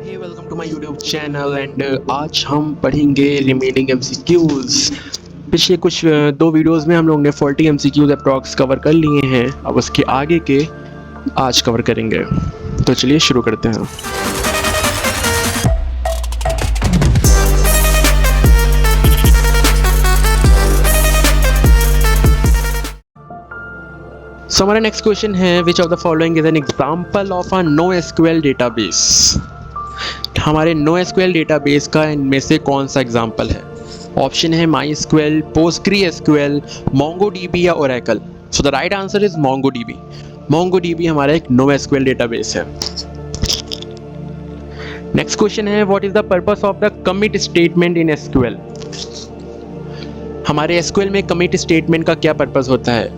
Hey welcome to my YouTube channel and आज हम पढ़ेंगे रिमेनिंग एमसीक्यूज। पिछले कुछ दो वीडियोस में हम लोग ने 40 एमसीक्यूज अप्रॉक्स कवर कर लिए हैं। अब उसके आगे के आज कवर करेंगे, तो चलिए शुरू करते हैं। So हमारा नेक्स्ट क्वेश्चन है which of the following is an example of a no SQL database. हमारे नो एसक्यूएल डेटाबेस का इनमें से कौन सा एग्जाम्पल है? ऑप्शन है my SQL, Postgre SQL, MongoDB या Oracle. So the right answer is MongoDB. MongoDB हमारा एक नो एसक्यूएल डेटाबेस है। नेक्स्ट क्वेश्चन है what is the purpose of the commit statement in SQL. हमारे एसक्यूएल में commit statement का क्या purpose होता है?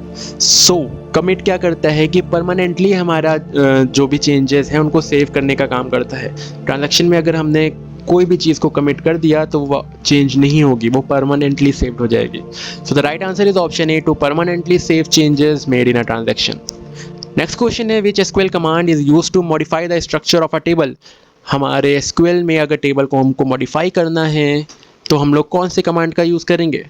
कमिट क्या करता है कि परमानेंटली हमारा जो भी चेंजेस हैं उनको सेव करने का काम करता है। ट्रांजैक्शन में अगर हमने कोई भी चीज़ को कमिट कर दिया तो वो चेंज नहीं होगी, वो परमानेंटली सेव हो जाएगी। So the right answer is option A, to permanently save changes made in a transaction. Next question है which SQL command is used to modify the structure of a table. हमारे SQL में अगर table को हमको modify करना है तो हम लोग कौन से कमांड का यूज़ करेंगे?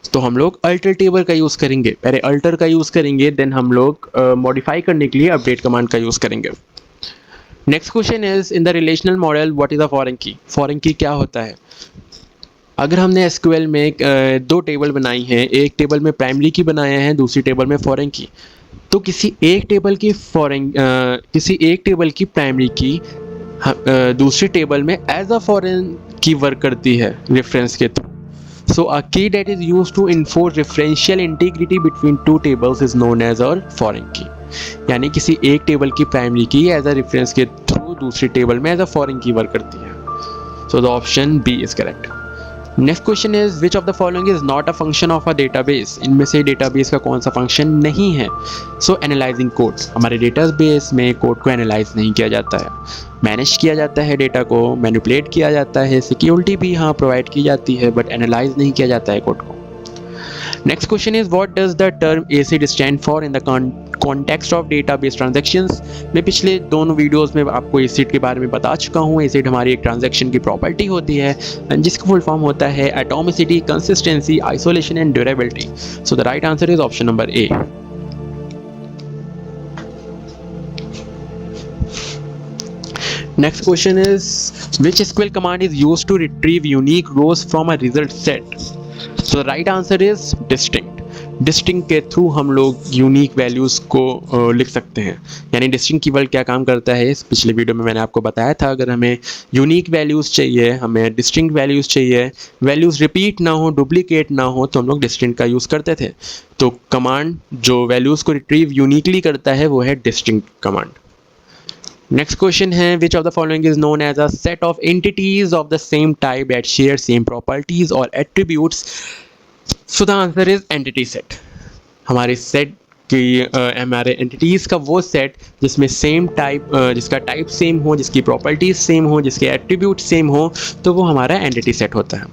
तो हम लोग अल्टर टेबल का यूज़ करेंगे। पहले अल्टर का यूज़ करेंगे, देन हम लोग मॉडिफाई करने के लिए अपडेट कमांड का यूज़ करेंगे। Next question is in the relational model what is a foreign की। फॉरेन की क्या होता है? अगर हमने एसक्यूएल में दो टेबल बनाई हैं, एक टेबल में प्राइमरी की बनाया है, दूसरी टेबल में फॉरेन की, तो किसी एक टेबल की प्राइमरी की दूसरी टेबल में एज अ फॉरेन की वर्क करती है रेफरेंस के through. So a key that is used to enforce referential integrity between two tables is known as a foreign key। यानी किसी एक टेबल की प्राइमरी की एज अ रेफरेंस के थ्रू दूसरी टेबल में एज अ फॉरेन की वर्क करती है। So the option B is correct. Next question is which of the following is not a function of a database. इनमें से डेटाबेस का कौन सा फंक्शन नहीं है? So analysing code. हमारे डेटाबेस में कोड को एनालाइज नहीं किया जाता है, मैनेज किया जाता है, डेटा को मैनिपुलेट किया जाता है, सिक्योरिटी भी हाँ प्रोवाइड की जाती है, बट एनालाइज नहीं किया जाता है कोड को। Next question is what does the term acid stand for in the context of database transactions. मैं पिछले दोनों वीडियोस में आपको एसिड के बारे में बता चुका हूँ। एसिड हमारी एक ट्रांजैक्शन की प्रॉपर्टी होती है जिसका फुल फॉर्म होता है atomicity, consistency, isolation and durability. So the right answer is option number A. Next question is which SQL command is used to retrieve unique rows from a result set? So the right answer is distinct। Distinct के through हम लोग unique values को लिख सकते हैं। यानी distinct keyword क्या काम करता है, इस पिछले वीडियो में मैंने आपको बताया था। अगर हमें यूनिक वैल्यूज़ चाहिए, हमें डिस्टिंक्ट वैल्यूज़ चाहिए, वैल्यूज़ रिपीट ना हो, डुप्लीकेट ना हो, तो हम लोग डिस्टिंक्ट का यूज़ करते थे। तो कमांड जो वैल्यूज़ को रिट्रीव यूनिकली करता है वो है डिस्टिंक्ट कमांड। नेक्स्ट क्वेश्चन है which of the following is known as a set of entities of the same type that share same properties और attributes. So the answer is entity set. हमारे set की हमारे entities का वो set जिसमें same type, जिसका type same हो, जिसकी प्रॉपर्टीज सेम हो, जिसके एट्रीब्यूट सेम हो, तो वो हमारा एंटिटी सेट होता है।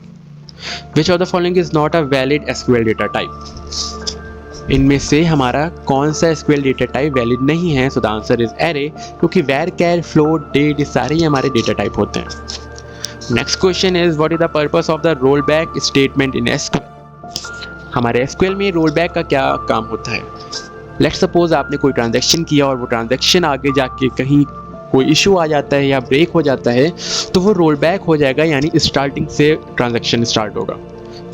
Which of the following is not a valid SQL data type. इनमें से हमारा कौन सा एसक्यूएल डेटा टाइप वैलिड नहीं है? So the answer is array, क्योंकि वैर, कैर, फ्लोट, डेट ये सारे ही हमारे डेटा टाइप होते हैं। Next question is what is the purpose of the roll back statement in SQL. हमारे एसक्यूएल में रोल बैक का क्या काम होता है? लेट्स सपोज आपने कोई ट्रांजैक्शन किया और वो ट्रांजैक्शन आगे जाके कहीं कोई इशू आ जाता है या ब्रेक हो जाता है, तो वो रोल बैक हो जाएगा, यानी स्टार्टिंग से ट्रांजैक्शन स्टार्ट होगा।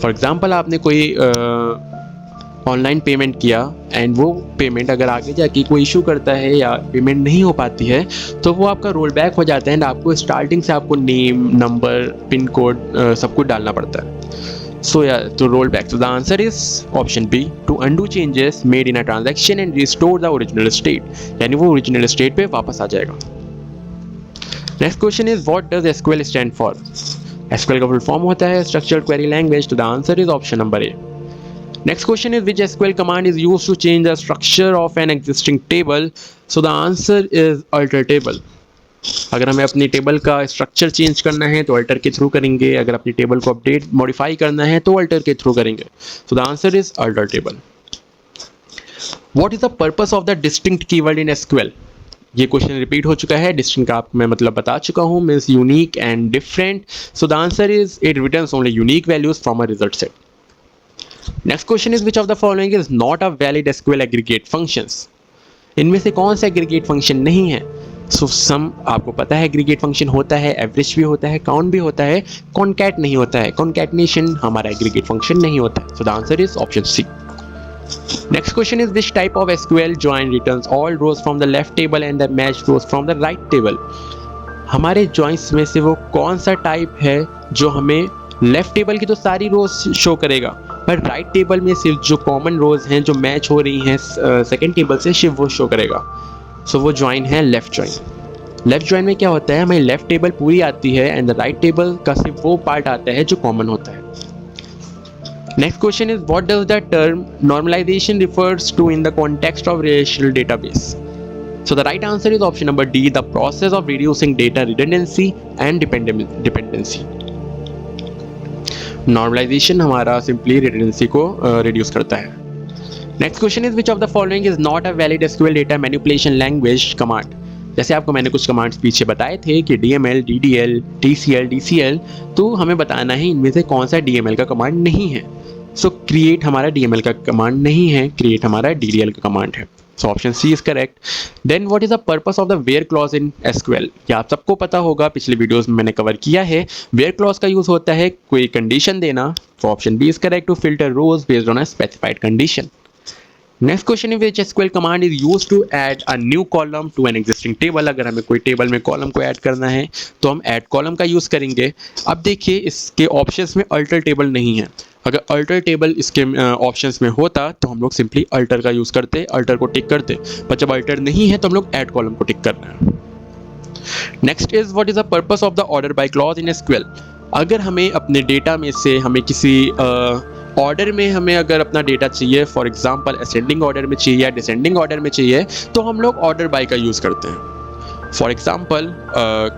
फॉर एग्जाम्पल आपने कोई ऑनलाइन पेमेंट किया एंड वो पेमेंट अगर आगे जाके कोई इशू करता है या पेमेंट नहीं हो पाती है, तो वो आपका रोल बैक हो जाता है एंड आपको स्टार्टिंग से आपको नेम, नंबर, पिन कोड सब कुछ डालना पड़ता है। सो तो roll back. So the answer is option B, to undo changes made in a transaction and restore the original state, यानी वो ओरिजिनल स्टेट पे वापस आ जाएगा। Next question is what does SQL stand for. SQL का full form होता है structured query language. तो the answer is option number A. Next question is which SQL command is used to change the structure of an existing table? So the answer is alter table। अगर हमें अपनी table का structure change करना है तो alter के through करेंगे, अगर अपनी टेबल को अपडेट मॉडिफाई करना है तो अल्टर के थ्रू करेंगे। सो the answer is alter table. What is the purpose of the distinct keyword in SQL. ये क्वेश्चन रिपीट हो चुका है, डिस्टिंक्ट का आपको मैं मतलब बता चुका हूँ, means unique and different. So the answer is it returns only unique values from a result set. Next question is which of the following is not a valid SQL aggregate functions. इनमें से कौन सा aggregate function नहीं है? सो सम आपको पता है aggregate function होता है, एवरेज भी होता है, काउंट भी होता है, कॉन्कैट नहीं होता है, कॉन्कैटिनेशन हमारा एग्रीगेट फंक्शन नहीं होता है। So the answer is option C. Next question is which type of SQL join returns all rows from the left table and the matched rows from the right table। हमारे joints में से वो कौन सा type है जो हमें left table की तो सारी रोज शो करेगा, पर राइट टेबल में सिर्फ जो कॉमन रोज हैं जो मैच हो रही हैं सेकंड टेबल से सिर्फ वो शो करेगा। सो वो ज्वाइन है लेफ्ट ज्वाइन। लेफ्ट ज्वाइन में क्या होता है, हमें लेफ्ट टेबल पूरी आती है एंड द राइट टेबल का सिर्फ वो पार्ट आता है जो कॉमन होता है। Next question is what does the term normalization refers to in the context of relational database? So the right answer is option number D, the process of reducing data redundancy and dependency. Normalization हमारा simply redundancy को reduce करता है। Next question is which of the following is not a valid SQL data manipulation language command? जैसे आपको मैंने कुछ commands पीछे बताए थे कि DML, DDL, TCL, DCL, तो हमें बताना है इनमें से कौन सा DML का कमांड नहीं है। सो क्रिएट हमारा DML का कमांड नहीं है, क्रिएट हमारा DDL का कमांड है। So option C is correct. Then what is the purpose of the where clause in SQL? क्या आप सबको पता होगा, पिछले वीडियोस में मैंने कवर किया है। वेयर क्लॉज का यूज होता है कोई कंडीशन देना। So option B is correct, to filter rows based on a specified condition. Next question is which SQL command is used to add a new column to an existing table. अगर हमें कोई table में column को add करना है तो हम add column का यूज करेंगे। अब देखिए इसके ऑप्शंस में अल्टर टेबल नहीं है। अगर अल्टर टेबल इसके ऑप्शंस में होता तो हम लोग सिंपली अल्टर का यूज करते, अल्टर को टिक करते, पर जब अल्टर नहीं है तो हम लोग ऐड कॉलम को टिक कर रहे हैं। Next is what is the purpose of the order by clause in SQL। अगर हमें अपने डेटा में से हमें किसी ऑर्डर में हमें अगर अपना डेटा चाहिए, फॉर एग्जांपल असेंडिंग ऑर्डर में चाहिए या डिसेंडिंग ऑर्डर में चाहिए, तो हम लोग ऑर्डर बाय का यूज़ करते हैं। फॉर एग्जांपल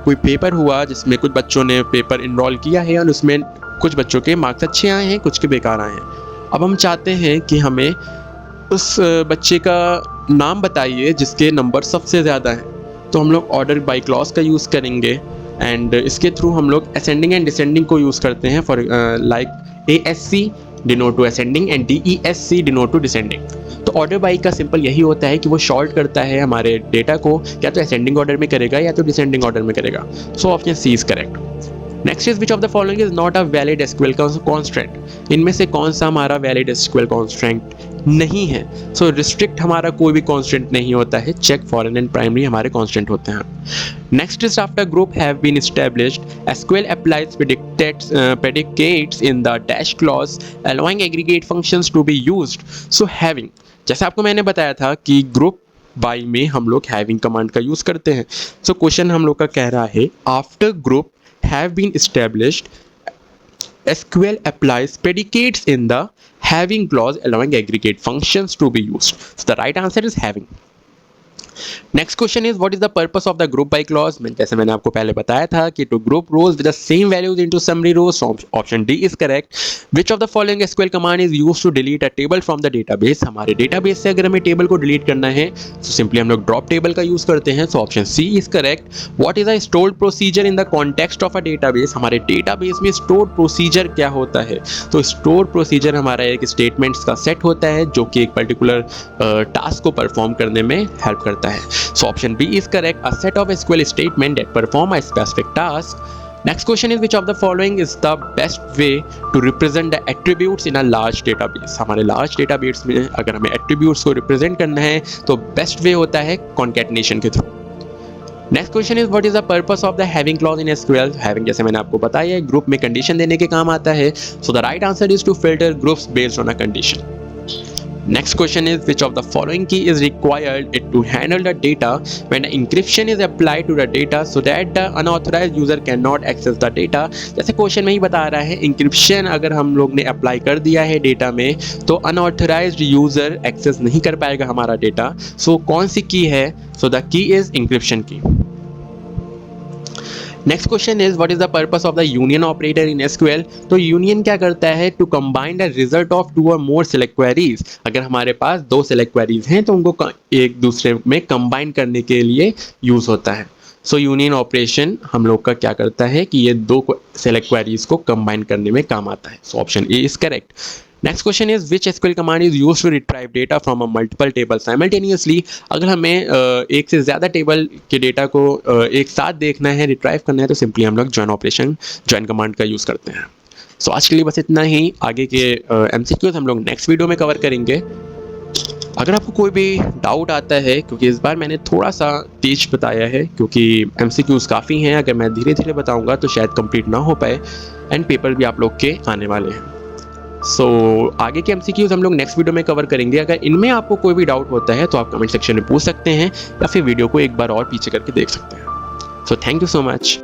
कोई पेपर हुआ जिसमें कुछ बच्चों ने पेपर इनरोल किया है और उसमें कुछ बच्चों के मार्क्स अच्छे आए हैं, कुछ के बेकार आए हैं। अब हम चाहते हैं कि हमें उस बच्चे का नाम बताइए जिसके नंबर सबसे ज़्यादा हैं, तो हम लोग ऑर्डर बाय क्लॉज का यूज़ करेंगे एंड इसके थ्रू हम लोग असेंडिंग एंड डिसेंडिंग को यूज़ करते हैं। For like ASC denote to ascending and DESC denote to descending. तो ऑर्डर बाई का सिंपल यही होता है कि वो शॉर्ट करता है हमारे डेटा को, या तो असेंडिंग ऑर्डर में करेगा या तो डिसेंडिंग ऑर्डर में करेगा। So option C is correct. Next is which of the following is not a valid SQL constraint. इनमें से कौन सा हमारा वैलिड SQL कॉन्स्ट्रेंट नहीं है? सो रिस्ट्रिक्ट हमारा कोई भी कॉन्स्टेंट नहीं होता है, चेक, फॉरेन एंड प्राइमरी हमारे कॉन्स्टेंट होते हैं। Next is after group have been established SQL applies predicates in the dash clause allowing aggregate functions to be used। so having, जैसे आपको मैंने बताया था कि ग्रुप बाई में हम लोग हैविंग कमांड का यूज करते हैं। सो क्वेश्चन हम लोग का कह रहा है after group have been established SQL applies predicates in the having clause allowing aggregate functions to be used। So the right answer is having। Next question is what is the purpose of the group by clause. जैसे मैंने आपको पहले बताया था कि to group rows with the same values into summary rows. Option D is correct. Which of the following SQL command is used to delete a table from the database. हमारे database से अगर हमें टेबल को delete करना है तो simply हम लोग ड्रॉप टेबल का यूज करते हैं। So option C is correct. What is a stored procedure in the context of a database. हमारे डेटाबेस में स्टोर्ड प्रोसीजर क्या होता है? तो स्टोर्ड प्रोसीजर हमारा एक स्टेटमेंट्स का सेट होता है जो कि एक पर्टिकुलर टास्क को परफॉर्म करने में हेल्प करता है। So option B is correct, a set of SQL statement that perform a specific task। Next question is which of the following is the best way to represent the attributes in a large database। हमारे large database में अगर हमें attributes को represent करना है तो best way होता है concatenation के through। Next question is what is the purpose of the having clause in SQL। Having जैसे मैंने आपको बताया है ग्रुप में कंडीशन देने के काम आता है। So the right answer is to filter groups based on a condition. Next question is which of the following key is required to handle the data when encryption is applied to the data so that the unauthorized user cannot access the data। जैसे question में ही बता रहा है encryption अगर हम लोग ने apply कर दिया है डेटा में तो अनऑथराइज्ड यूजर एक्सेस नहीं कर पाएगा हमारा डेटा। सो कौन सी की है? So the key is encryption key. Next question is what is the purpose of the union operator in SQL. तो यूनियन क्या करता है, to combine the result of two और मोर सेलेक्ट क्वेरीज। अगर हमारे पास दो सेलेक्ट क्वेरीज हैं तो उनको एक दूसरे में कंबाइन करने के लिए यूज होता है। सो यूनियन ऑपरेशन हम लोग का क्या करता है कि ये दो सेलेक्ट क्वेरीज को कंबाइन करने में काम आता है। So option A is correct. Next question is which SQL command is used to retrieve data from a multiple table simultaneously. अगर हमें एक से ज़्यादा टेबल के डेटा को एक साथ देखना है, रिट्राइव करना है, तो सिंपली हम लोग ज्वाइन कमांड का यूज़ करते हैं। सो आज के लिए बस इतना ही। आगे के एमसीक्यूज हम लोग नेक्स्ट वीडियो में कवर करेंगे। अगर आपको कोई भी डाउट आता है, क्योंकि इस बार मैंने थोड़ा सा तेज बताया है क्योंकि एमसीक्यूज काफ़ी हैं, अगर मैं धीरे धीरे बताऊंगा तो शायद कंप्लीट ना हो पाए एंड पेपर भी आप लोग के आने वाले हैं। सो आगे के एमसीक्यूज हम लोग नेक्स्ट वीडियो में कवर करेंगे। अगर इनमें आपको कोई भी डाउट होता है तो आप कमेंट सेक्शन में पूछ सकते हैं या फिर वीडियो को एक बार और पीछे करके देख सकते हैं। So thank you so much.